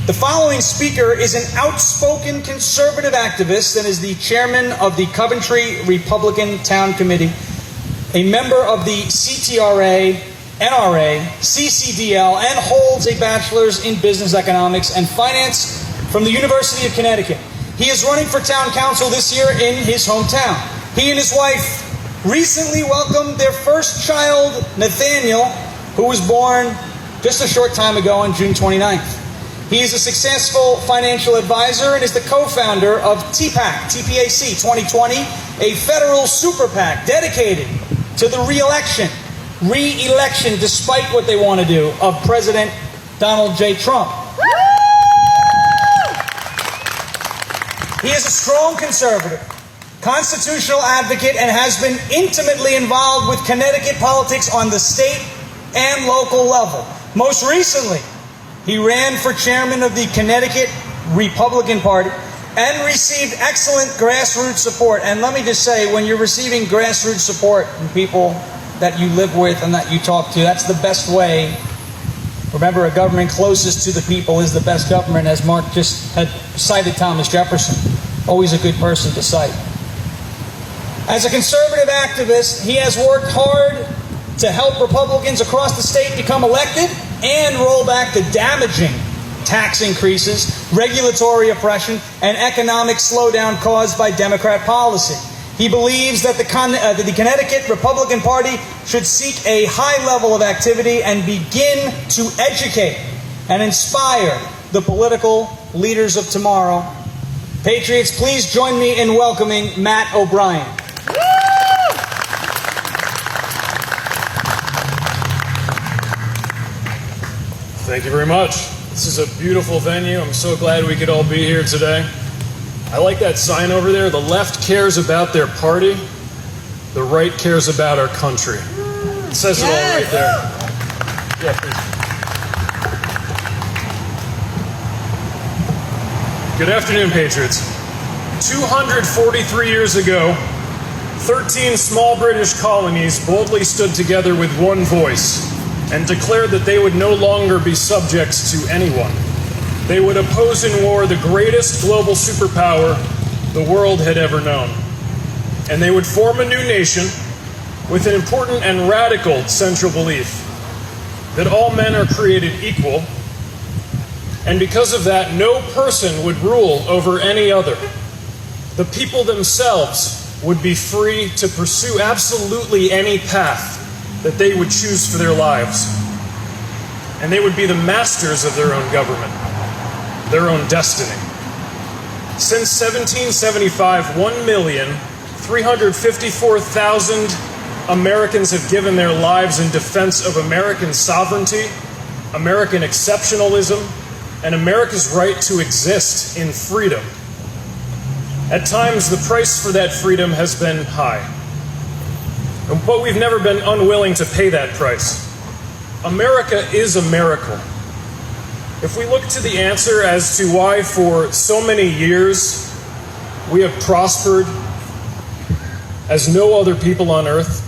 The following speaker is an outspoken conservative activist and is the chairman of the Coventry Republican Town Committee, a member of the CTRA, NRA, CCDL, and holds a bachelor's in business economics and finance from the University of Connecticut. He is running for town council this year in his hometown. He and his wife recently welcomed their first child, Nathaniel, who was born just a short time ago on June 29th. He is a successful financial advisor and is the co-founder of TPAC 2020, a federal super PAC dedicated to the re-election, despite what they want to do, of President Donald J. Trump. He is a strong conservative, constitutional advocate, and has been intimately involved with Connecticut politics on the state and local level. Most recently, he ran for chairman of the Connecticut Republican Party and received excellent grassroots support. And let me just say, when you're receiving grassroots support from people that you live with and that you talk to, that's the best way. Remember, a government closest to the people is the best government, as Mark just had cited Thomas Jefferson. Always a good person to cite. As a conservative activist, he has worked hard to help Republicans across the state become elected and roll back the damaging tax increases, regulatory oppression, and economic slowdown caused by Democrat policy. He believes that the Connecticut Republican Party should seek a high level of activity and begin to educate and inspire the political leaders of tomorrow. Patriots, please join me in welcoming Matt O'Brien. Thank you very much. This is a beautiful venue. I'm so glad we could all be here today. I like that sign over there. The left cares about their party. The right cares about our country. It says it all right there. Yeah, please. Good afternoon, Patriots. 243 years ago, 13 small British colonies boldly stood together with one voice and declared that they would no longer be subjects to anyone. They would oppose in war the greatest global superpower the world had ever known. And they would form a new nation with an important and radical central belief that all men are created equal, and because of that, no person would rule over any other. The people themselves would be free to pursue absolutely any path that they would choose for their lives. And they would be the masters of their own government, their own destiny. Since 1775, 1,354,000 Americans have given their lives in defense of American sovereignty, American exceptionalism, and America's right to exist in freedom. At times, the price for that freedom has been high. But we've never been unwilling to pay that price. America is a miracle. If we look to the answer as to why for so many years we have prospered as no other people on earth,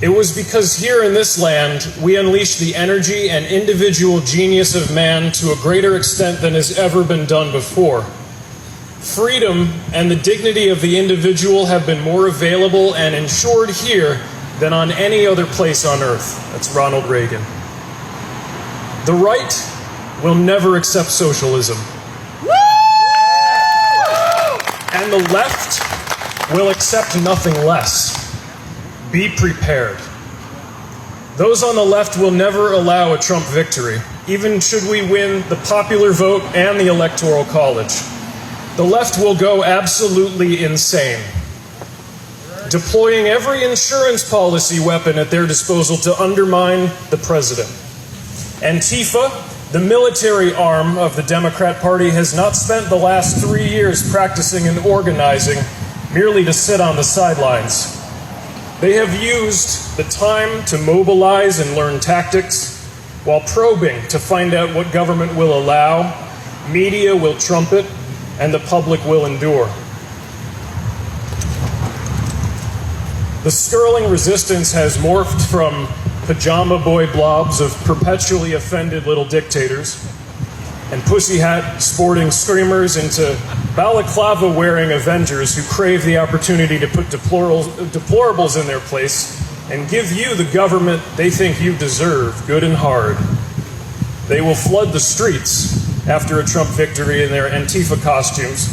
it was because here in this land we unleashed the energy and individual genius of man to a greater extent than has ever been done before. Freedom and the dignity of the individual have been more available and ensured here than on any other place on earth. That's Ronald Reagan. The right will never accept socialism. And the left will accept nothing less. Be prepared. Those on the left will never allow a Trump victory, even should we win the popular vote and the Electoral College. The left will go absolutely insane, deploying every insurance policy weapon at their disposal to undermine the president. Antifa, the military arm of the Democrat Party, has not spent the last 3 years practicing and organizing merely to sit on the sidelines. They have used the time to mobilize and learn tactics while probing to find out what government will allow, media will trumpet, and the public will endure. The Sterling resistance has morphed from pajama boy blobs of perpetually offended little dictators and pussy hat sporting screamers into balaclava wearing Avengers who crave the opportunity to put deplorables in their place and give you the government they think you deserve, good and hard. They will flood the streets after a Trump victory in their Antifa costumes,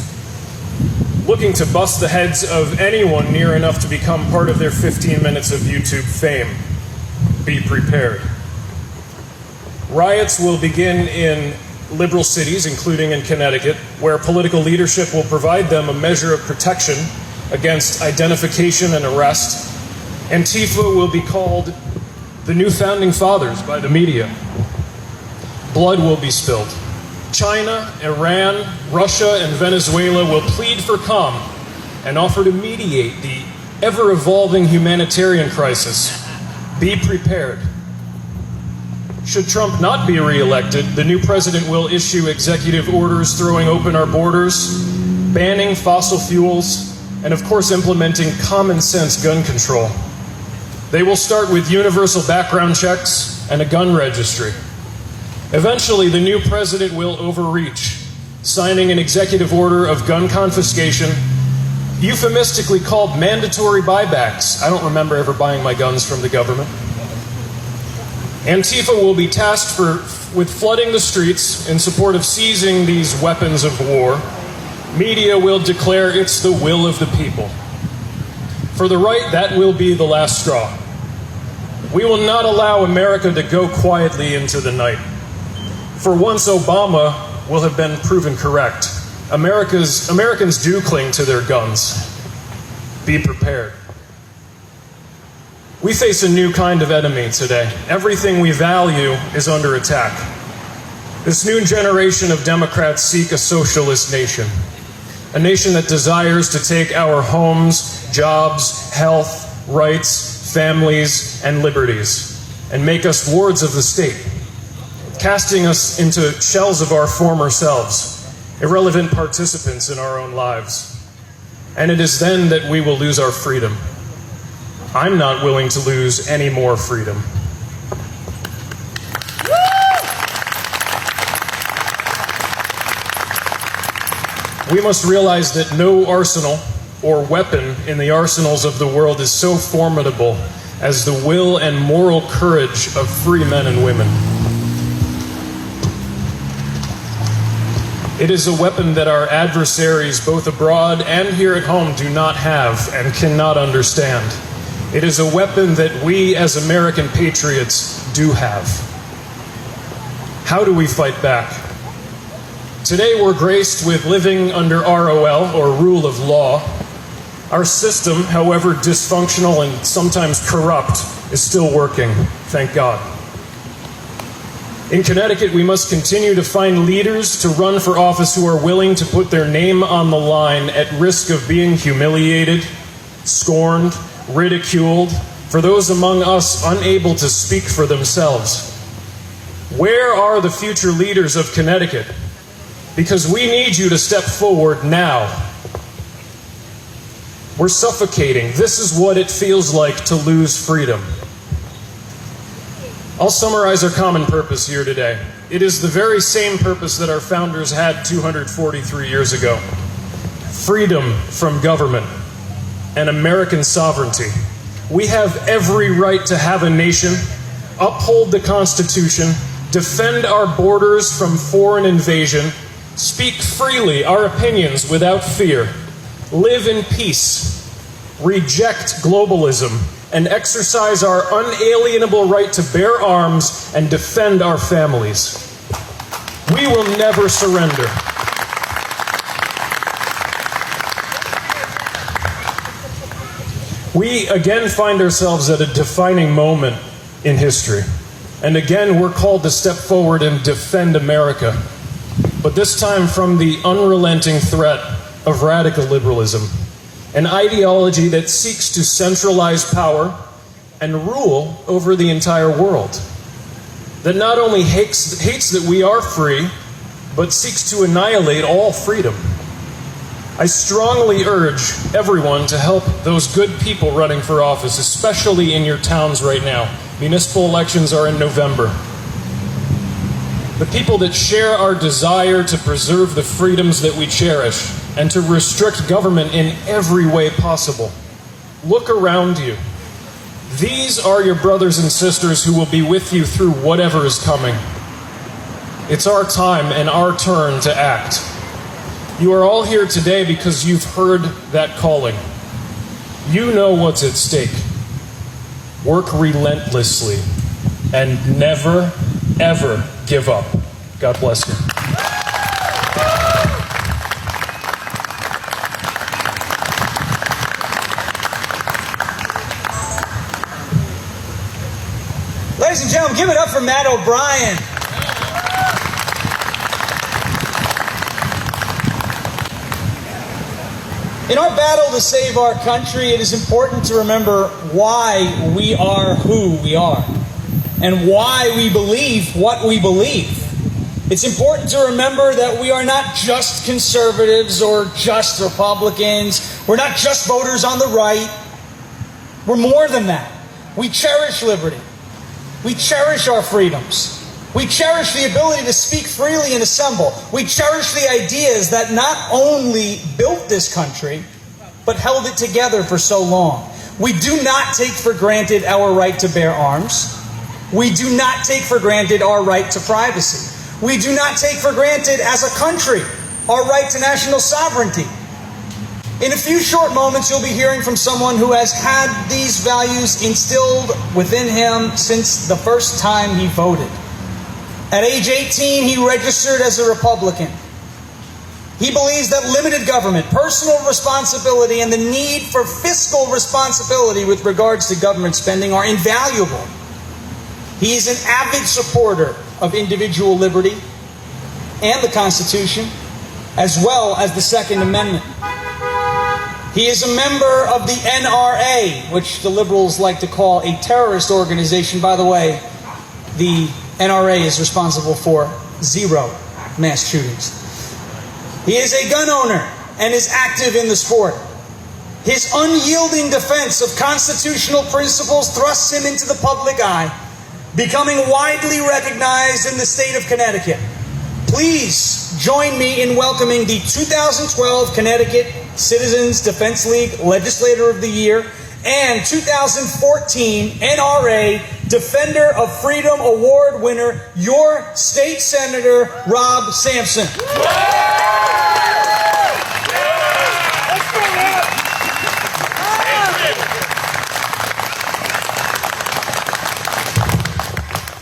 looking to bust the heads of anyone near enough to become part of their 15 minutes of YouTube fame. Be prepared. Riots will begin in liberal cities, including in Connecticut, where political leadership will provide them a measure of protection against identification and arrest. Antifa will be called the new founding fathers by the media. Blood will be spilled. China, Iran, Russia, and Venezuela will plead for calm and offer to mediate the ever-evolving humanitarian crisis. Be prepared. Should Trump not be reelected, the new president will issue executive orders throwing open our borders, banning fossil fuels, and of course implementing common sense gun control. They will start with universal background checks and a gun registry. Eventually, the new president will overreach, signing an executive order of gun confiscation, euphemistically called mandatory buybacks. I don't remember ever buying my guns from the government. Antifa will be tasked with flooding the streets in support of seizing these weapons of war. Media will declare it's the will of the people. For the right, that will be the last straw. We will not allow America to go quietly into the night. For once Obama will have been proven correct. Americans do cling to their guns. Be prepared. We face a new kind of enemy today. Everything we value is under attack. This new generation of Democrats seek a socialist nation. A nation that desires to take our homes, jobs, health, rights, families, and liberties, and make us wards of the state, casting us into shells of our former selves, irrelevant participants in our own lives. And it is then that we will lose our freedom. I'm not willing to lose any more freedom. We must realize that no arsenal or weapon in the arsenals of the world is so formidable as the will and moral courage of free men and women. It is a weapon that our adversaries, both abroad and here at home, do not have and cannot understand. It is a weapon that we as American patriots do have. How do we fight back? Today we're graced with living under ROL, or rule of law. Our system, however dysfunctional and sometimes corrupt, is still working, thank God. In Connecticut, we must continue to find leaders to run for office who are willing to put their name on the line at risk of being humiliated, scorned, ridiculed, for those among us unable to speak for themselves. Where are the future leaders of Connecticut? Because we need you to step forward now. We're suffocating. This is what it feels like to lose freedom. I'll summarize our common purpose here today. It is the very same purpose that our founders had 243 years ago. Freedom from government and American sovereignty. We have every right to have a nation, uphold the Constitution, defend our borders from foreign invasion, speak freely our opinions without fear, live in peace, reject globalism, and exercise our unalienable right to bear arms and defend our families. We will never surrender. We again find ourselves at a defining moment in history. And again, we're called to step forward and defend America. But this time from the unrelenting threat of radical liberalism, an ideology that seeks to centralize power and rule over the entire world, that not only hates that we are free, but seeks to annihilate all freedom. I strongly urge everyone to help those good people running for office, especially in your towns right now. Municipal elections are in November. the people that share our desire to preserve the freedoms that we cherish and to restrict government in every way possible. Look around you. These are your brothers and sisters who will be with you through whatever is coming. It's our time and our turn to act. You are all here today because you've heard that calling. You know what's at stake. Work relentlessly and never, ever give up. God bless you. Ladies and gentlemen, give it up for Matt O'Brien. In our battle to save our country, it is important to remember why we are who we are and why we believe what we believe. It's important to remember that we are not just conservatives or just Republicans. We're not just voters on the right. We're more than that. We cherish liberty. We cherish our freedoms. We cherish the ability to speak freely and assemble. We cherish the ideas that not only built this country, but held it together for so long. We do not take for granted our right to bear arms. We do not take for granted our right to privacy. We do not take for granted as a country our right to national sovereignty. In a few short moments, you'll be hearing from someone who has had these values instilled within him since the first time he voted. At age 18, he registered as a Republican. He believes that limited government, personal responsibility, and the need for fiscal responsibility with regards to government spending are invaluable. He is an avid supporter of individual liberty and the Constitution, as well as the Second Amendment. He is a member of the NRA, which the liberals like to call a terrorist organization. By the way, the NRA is responsible for 0 mass shootings. He is a gun owner and is active in the sport. His unyielding defense of constitutional principles thrusts him into the public eye, becoming widely recognized in the state of Connecticut. Please join me in welcoming the 2012 Connecticut Citizens Defense League Legislator of the Year and 2014 NRA Defender of Freedom Award winner, your state senator, Rob Sampson.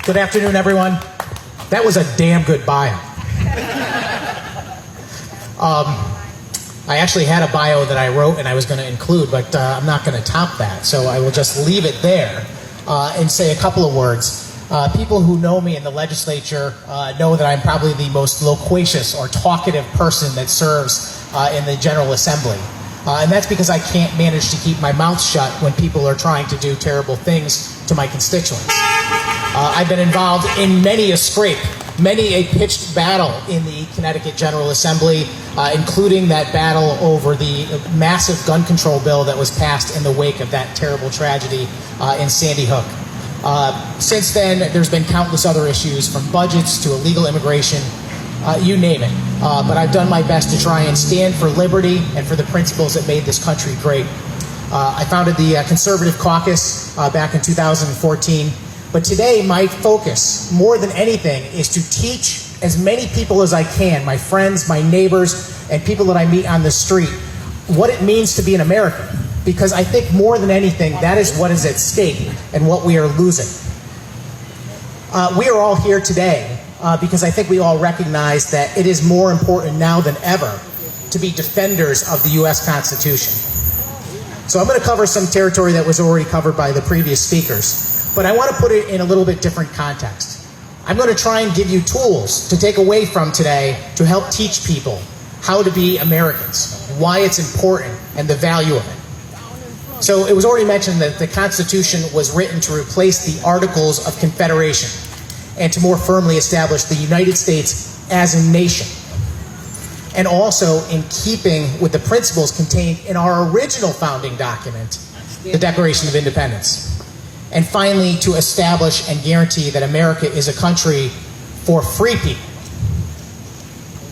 Good afternoon, everyone. That was a damn good bio. I actually had a bio that I wrote and I was going to include, but I'm not going to top that. So I will just leave it there and say a couple of words. People who know me in the legislature know that I'm probably the most loquacious or talkative person that serves in the General Assembly. And that's because I can't manage to keep my mouth shut when people are trying to do terrible things to my constituents. I've been involved in many a scrape, many a pitched battle in the Connecticut General Assembly, including that battle over the massive gun control bill that was passed in the wake of that terrible tragedy in Sandy Hook. Since then, there's been countless other issues, from budgets to illegal immigration, you name it. But I've done my best to try and stand for liberty and for the principles that made this country great. I founded the Conservative Caucus back in 2014. But today, my focus, more than anything, is to teach as many people as I can, my friends, my neighbors, and people that I meet on the street, what it means to be an American. Because I think more than anything, that is what is at stake and what we are losing. We are all here today because I think we all recognize that it is more important now than ever to be defenders of the U.S. Constitution. So I'm going to cover some territory that was already covered by the previous speakers. But I want to put it in a little bit different context. I'm going to try and give you tools to take away from today to help teach people how to be Americans, why it's important, and the value of it. So it was already mentioned that the Constitution was written to replace the Articles of Confederation and to more firmly establish the United States as a nation. And also in keeping with the principles contained in our original founding document, the Declaration of Independence. And finally, to establish and guarantee that America is a country for free people.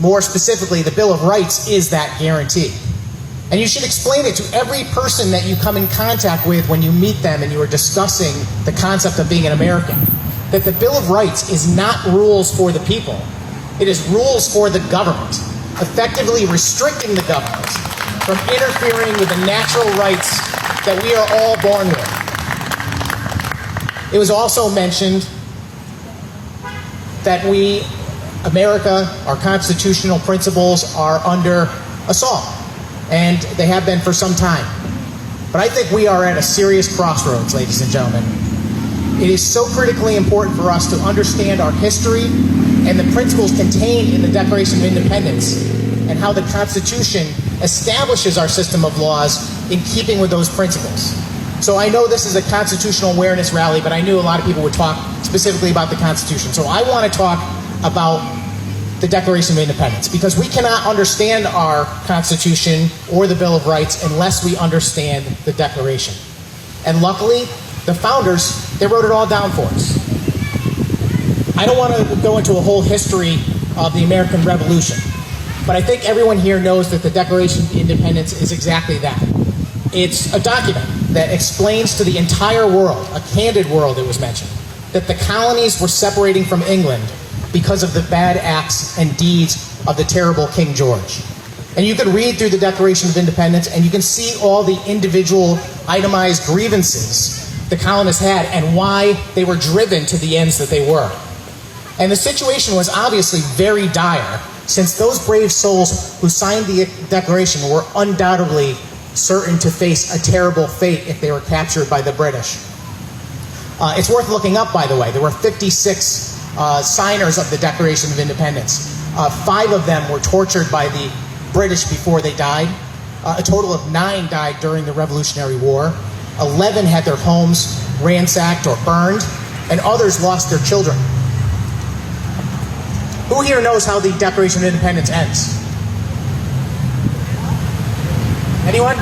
More specifically, the Bill of Rights is that guarantee. And you should explain it to every person that you come in contact with when you meet them and you are discussing the concept of being an American, that the Bill of Rights is not rules for the people. It is rules for the government, effectively restricting the government from interfering with the natural rights that we are all born with. It was also mentioned that we, America, our constitutional principles are under assault, and they have been for some time. But I think we are at a serious crossroads, ladies and gentlemen. It is so critically important for us to understand our history and the principles contained in the Declaration of Independence and how the Constitution establishes our system of laws in keeping with those principles. So I know this is a constitutional awareness rally, but I knew a lot of people would talk specifically about the Constitution. So I want to talk about the Declaration of Independence, because we cannot understand our Constitution or the Bill of Rights unless we understand the Declaration. And luckily, the founders, they wrote it all down for us. I don't want to go into a whole history of the American Revolution, but I think everyone here knows that the Declaration of Independence is exactly that. It's a document that explains to the entire world, a candid world it was mentioned, that the colonies were separating from England because of the bad acts and deeds of the terrible King George. And you can read through the Declaration of Independence and you can see all the individual itemized grievances the colonists had and why they were driven to the ends that they were. And the situation was obviously very dire, since those brave souls who signed the Declaration were undoubtedly certain to face a terrible fate if they were captured by the British. It's worth looking up, by the way. There were 56 signers of the Declaration of Independence. 5 of them were tortured by the British before they died. A total of 9 died during the Revolutionary War. 11 had their homes ransacked or burned, and others lost their children. Who here knows how the Declaration of Independence ends? Anyone?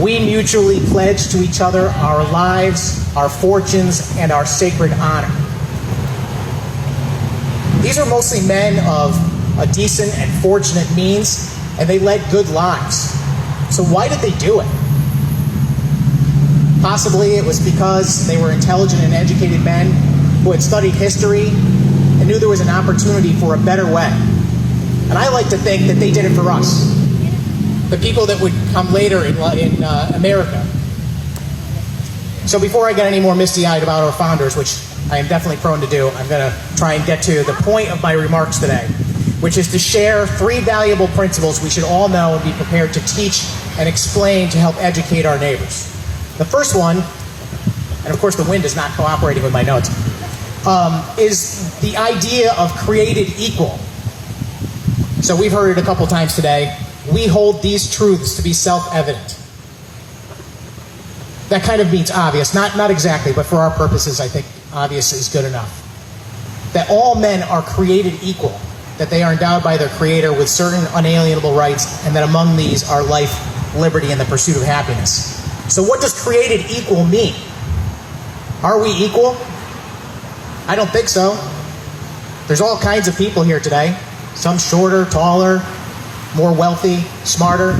We mutually pledge to each other our lives, our fortunes, and our sacred honor. These are mostly men of a decent and fortunate means, and they led good lives. So why did they do it? Possibly it was because they were intelligent and educated men who had studied history and knew there was an opportunity for a better way. And I like to think that they did it for us, the people that would come later in America. So before I get any more misty-eyed about our founders, which I am definitely prone to do, I'm going to try and get to the point of my remarks today, which is to share 3 valuable principles we should all know and be prepared to teach and explain to help educate our neighbors. The first one, and of course the wind is not cooperating with my notes, is the idea of created equal. So we've heard it a couple times today. We hold these truths to be self-evident. That kind of means obvious. Not exactly, but for our purposes, I think obvious is good enough. That all men are created equal, that they are endowed by their Creator with certain unalienable rights, and that among these are life, liberty, and the pursuit of happiness. So what does created equal mean? Are we equal? I don't think so. There's all kinds of people here today. Some shorter, taller, more wealthy, smarter.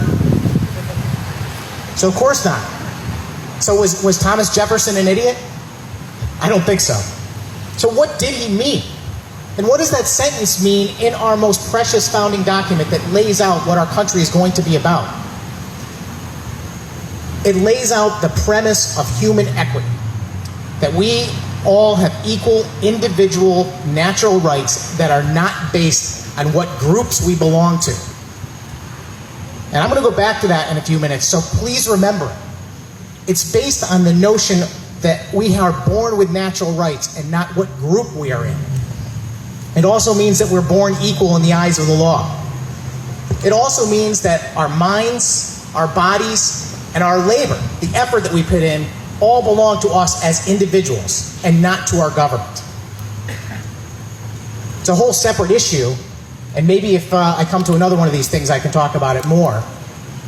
So of course not. So was Thomas Jefferson an idiot? I don't think so. So what did he mean? And what does that sentence mean in our most precious founding document that lays out what our country is going to be about? It lays out the premise of human equity, that we all have equal individual natural rights that are not based on what groups we belong to. And I'm going to go back to that in a few minutes, so please remember it. It's based on the notion that we are born with natural rights and not what group we are in. It also means that we're born equal in the eyes of the law. It also means that our minds, our bodies, and our labor, the effort that we put in, all belong to us as individuals and not to our government. It's a whole separate issue, and maybe if I come to another one of these things, I can talk about it more.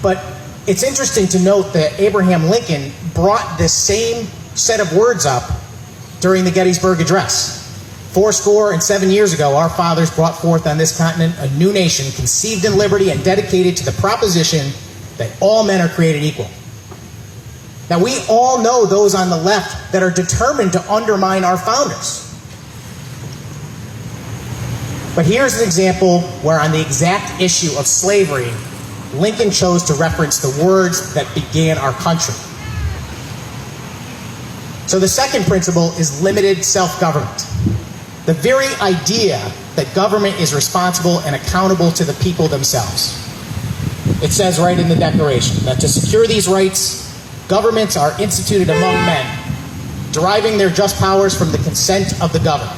But it's interesting to note that Abraham Lincoln brought this same set of words up during the Gettysburg Address. 407 years ago, our fathers brought forth on this continent a new nation conceived in liberty and dedicated to the proposition that all men are created equal. Now, we all know those on the left that are determined to undermine our founders. But here's an example where on the exact issue of slavery, Lincoln chose to reference the words that began our country. So the second principle is limited self-government. The very idea that government is responsible and accountable to the people themselves. It says right in the Declaration that to secure these rights, governments are instituted among men, deriving their just powers from the consent of the governed.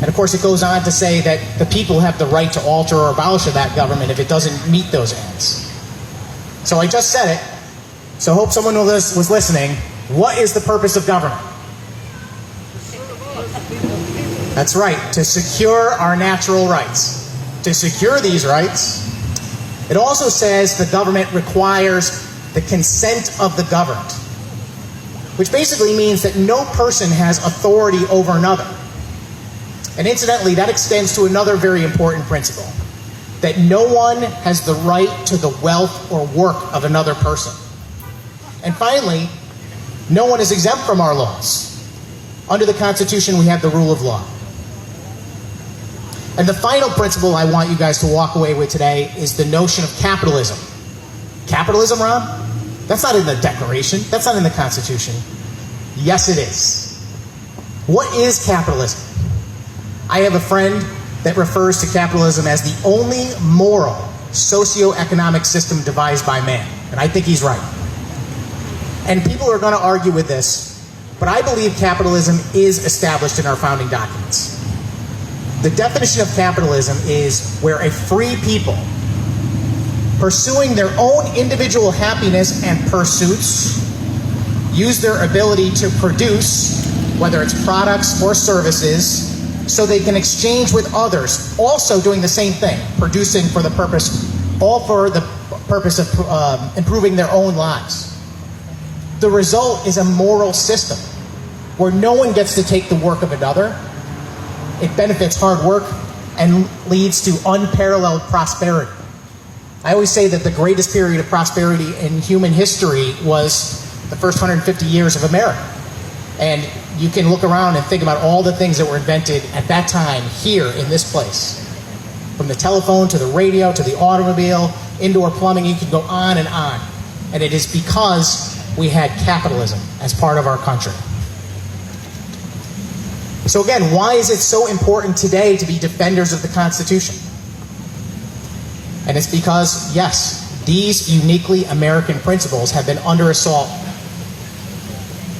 And of course it goes on to say that the people have the right to alter or abolish that government if it doesn't meet those ends. So I just said it, so I hope someone was listening. What is the purpose of government? That's right, to secure our natural rights. To secure these rights, it also says the government requires the consent of the governed, which basically means that no person has authority over another. And incidentally, that extends to another very important principle, that no one has the right to the wealth or work of another person. And finally, no one is exempt from our laws. Under the Constitution, we have the rule of law. And the final principle I want you guys to walk away with today is the notion of capitalism. Capitalism, Ron? That's not in the Declaration. That's not in the Constitution. Yes, it is. What is capitalism? I have a friend that refers to capitalism as the only moral socio-economic system devised by man. And I think he's right. And people are going to argue with this, but I believe capitalism is established in our founding documents. The definition of capitalism is where a free people, pursuing their own individual happiness and pursuits, use their ability to produce, whether it's products or services, so they can exchange with others, also doing the same thing, producing for the purpose, all for the purpose of improving their own lives. The result is a moral system where no one gets to take the work of another. It benefits hard work and leads to unparalleled prosperity. I always say that the greatest period of prosperity in human history was the first 150 years of America. And you can look around and think about all the things that were invented at that time here in this place. From the telephone to the radio to the automobile, indoor plumbing, you can go on and on. And it is because we had capitalism as part of our country. So again, why is it so important today to be defenders of the Constitution? And it's because, yes, these uniquely American principles have been under assault.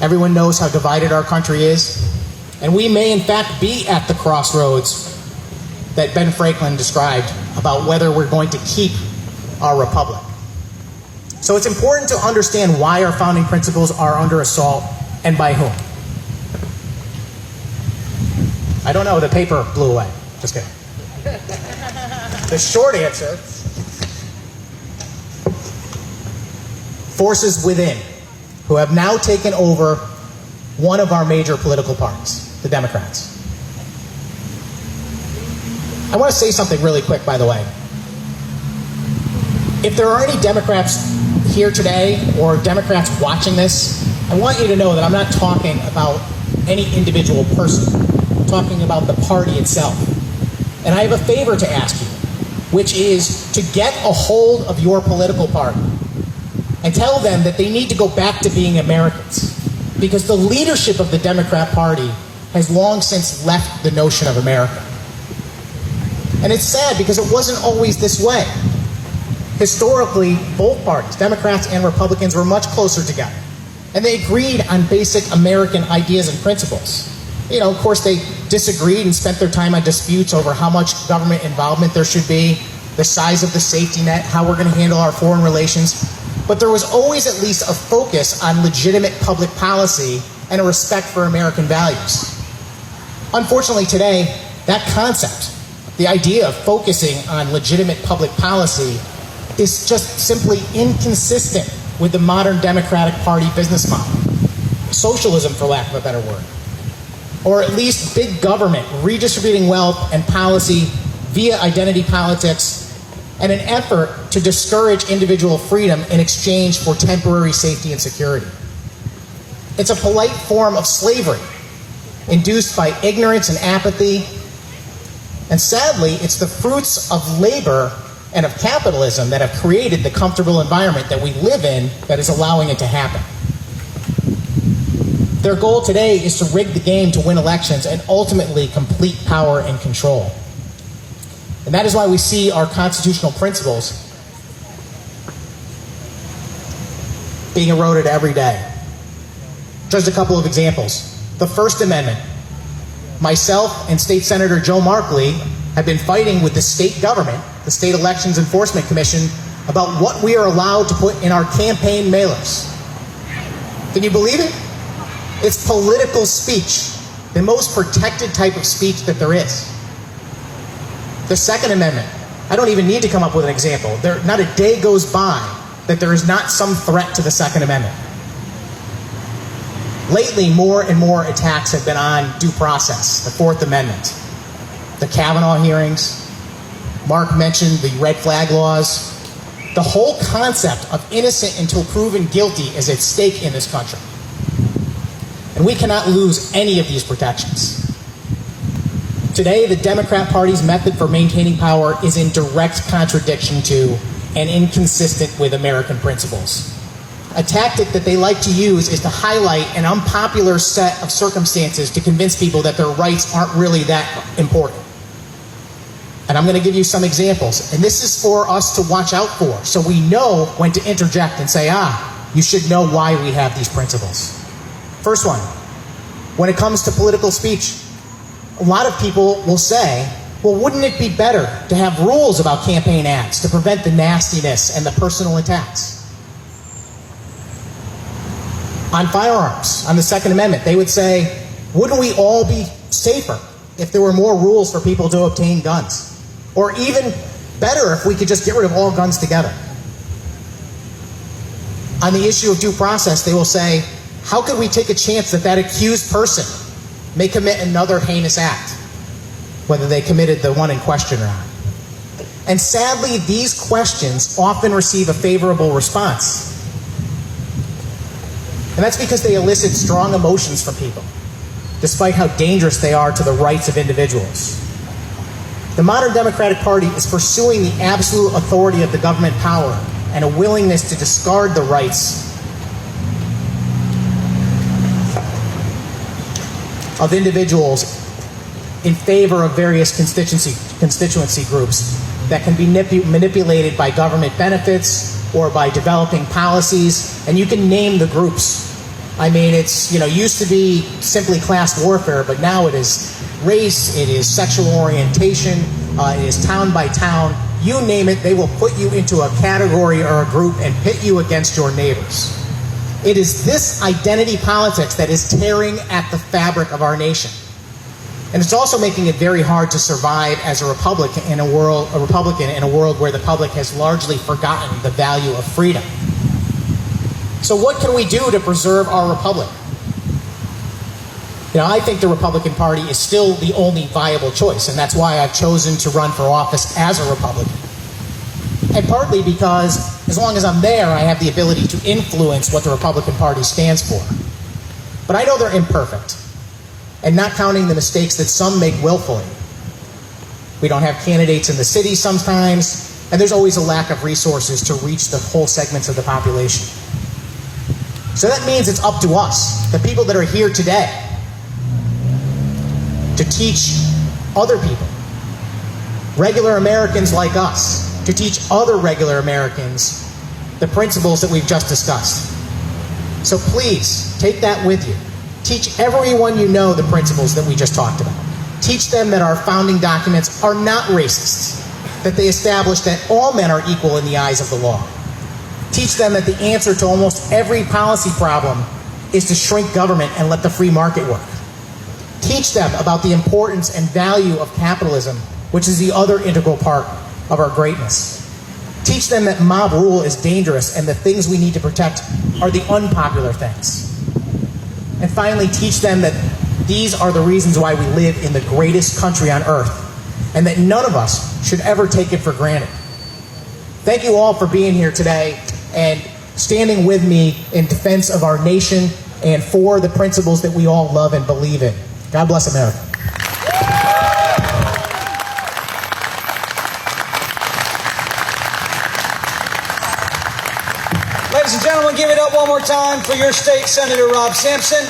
Everyone knows how divided our country is, and we may in fact be at the crossroads that Ben Franklin described about whether we're going to keep our republic. So it's important to understand why our founding principles are under assault and by whom. I don't know, the paper blew away. Just kidding. The short answer, forces within who have now taken over one of our major political parties, the Democrats. I want to say something really quick, by the way. If there are any Democrats here today or Democrats watching this, I want you to know that I'm not talking about any individual person. I'm talking about the party itself. And I have a favor to ask you, which is to get a hold of your political party and tell them that they need to go back to being Americans, because the leadership of the Democrat Party has long since left the notion of America. And it's sad because it wasn't always this way. Historically, both parties, Democrats and Republicans, were much closer together. And they agreed on basic American ideas and principles. You know, of course, they disagreed and spent their time on disputes over how much government involvement there should be, the size of the safety net, how we're going to handle our foreign relations. But there was always at least a focus on legitimate public policy and a respect for American values. Unfortunately today, that concept, the idea of focusing on legitimate public policy, is just simply inconsistent with the modern Democratic Party business model. Socialism, for lack of a better word. or at least big government redistributing wealth and policy via identity politics and an effort to discourage individual freedom in exchange for temporary safety and security. It's a polite form of slavery induced by ignorance and apathy. And sadly, it's the fruits of labor and of capitalism that have created the comfortable environment that we live in that is allowing it to happen. Their goal today is to rig the game to win elections and ultimately complete power and control. And that is why we see our constitutional principles being eroded every day. Just a couple of examples. The First Amendment. Myself and State Senator Joe Markley have been fighting with the state government, the State Elections Enforcement Commission, about what we are allowed to put in our campaign mailers. Can you believe it? It's political speech, the most protected type of speech that there is. The Second Amendment. I don't even need to come up with an example. Not a day goes by that there is not some threat to the Second Amendment. Lately, more and more attacks have been on due process, the Fourth Amendment, the Kavanaugh hearings. Mark mentioned the red flag laws. The whole concept of innocent until proven guilty is at stake in this country. And we cannot lose any of these protections. Today, the Democrat Party's method for maintaining power is in direct contradiction to and inconsistent with American principles. A tactic that they like to use is to highlight an unpopular set of circumstances to convince people that their rights aren't really that important. And I'm going to give you some examples. And this is for us to watch out for, so we know when to interject and say, you should know why we have these principles. First one, when it comes to political speech, a lot of people will say, well, wouldn't it be better to have rules about campaign ads to prevent the nastiness and the personal attacks? On firearms, on the Second Amendment, they would say, wouldn't we all be safer if there were more rules for people to obtain guns? Or even better if we could just get rid of all guns together. On the issue of due process, they will say, how could we take a chance that that accused person may commit another heinous act, whether they committed the one in question or not? And sadly, these questions often receive a favorable response. And that's because they elicit strong emotions from people, despite how dangerous they are to the rights of individuals. The modern Democratic Party is pursuing the absolute authority of the government power and a willingness to discard the rights of individuals in favor of various constituency groups that can be manipulated by government benefits or by developing policies, and you can name the groups. I mean, it's, used to be simply class warfare, but now it is race, it is sexual orientation, it is town by town. You name it, they will put you into a category or a group and pit you against your neighbors. It is this identity politics that is tearing at the fabric of our nation. And it's also making it very hard to survive as a Republican in a world where the public has largely forgotten the value of freedom. So what can we do to preserve our republic? I think the Republican Party is still the only viable choice, and that's why I've chosen to run for office as a Republican. And partly because as long as I'm there, I have the ability to influence what the Republican Party stands for. But I know they're imperfect, and not counting the mistakes that some make willfully. We don't have candidates in the city sometimes, and there's always a lack of resources to reach the whole segments of the population. So that means it's up to us, the people that are here today, to teach other people, regular Americans like us, to teach other regular Americans the principles that we've just discussed. So please, take that with you. Teach everyone you know the principles that we just talked about. Teach them that our founding documents are not racist, that they establish that all men are equal in the eyes of the law. Teach them that the answer to almost every policy problem is to shrink government and let the free market work. Teach them about the importance and value of capitalism, which is the other integral part of our greatness. Teach them that mob rule is dangerous and the things we need to protect are the unpopular things. And finally, teach them that These are the reasons why we live in the greatest country on earth, and that none of us should ever take it for granted. Thank you all for being here today and standing with me in defense of our nation and for the principles that we all love and believe in. God bless America. Ladies and gentlemen, give it up one more time for your state Senator Rob Sampson.